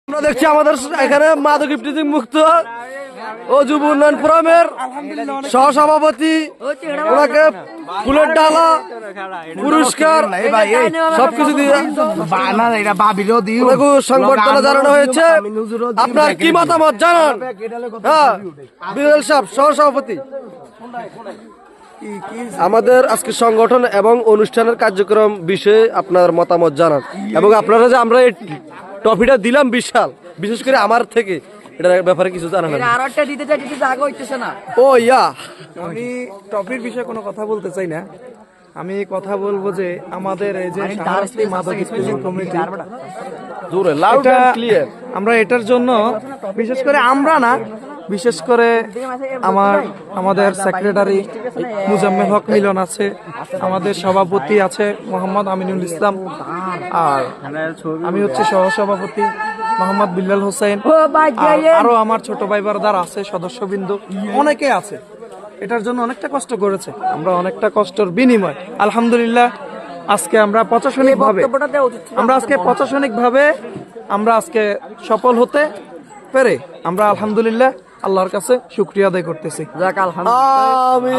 আমরা দেখছি আমাদের এখানে মাদক ইফতিজিং মুক্ত ও যুব উন্নয়ন ফোরামের সহসভাপতি, ওনাকে ফুলের ডালা, পুরস্কার সবকিছু দিয়ে সংবর্ধনা জানানো হয়েছে। আপনার কি মতামত জানান? হ্যাঁ, বিরল সাহেব সহসভাপতি। আমাদের আজকে সংগঠন এবং অনুষ্ঠানের কার্যক্রম বিষয়ে আপনার মতামত জানান, এবং আপনারা যে আমরা এই ট্রফিটা দিলাম বিশাল, বিশেষ করে আমার থেকে এটার ব্যাপারে কিছু জানান। ও ইয়া, আমি টপির বিষয়ে কোনো কথা বলতে চাই না। আমি কথা বলবো যে আমাদের এই যে শাহরাস্তি মাদক ইফতিজিং কমিটি, জোরে লাউড এন্ড ক্লিয়ার, আমরা এটার জন্য বিশেষ করে আমরা না, বিশেষ করে আমাদের সেক্রেটারি মুজাম্মেল হক মিলন আছে, আমাদের সভাপতি আছে মোহাম্মদ আমিনুল ইসলাম, আর আমি হচ্ছে সহসভাপতি মোহাম্মদ বিল্লাল হোসেন, আরো আমার ছোট ভাই বারদার আছে, সদস্যবৃন্দ অনেকে আছে। এটার জন্য অনেকটা কষ্ট করেছে, আমরা অনেকটা কষ্টের বিনিময় আলহামদুলিল্লাহ আজকে আমরা প্রশাসনিকভাবে আমরা আজকে সফল হতে পেরে আমরা আলহামদুলিল্লাহ আল্লাহর কাছে শুকরিয়া আদায় করতেছি। আমিন।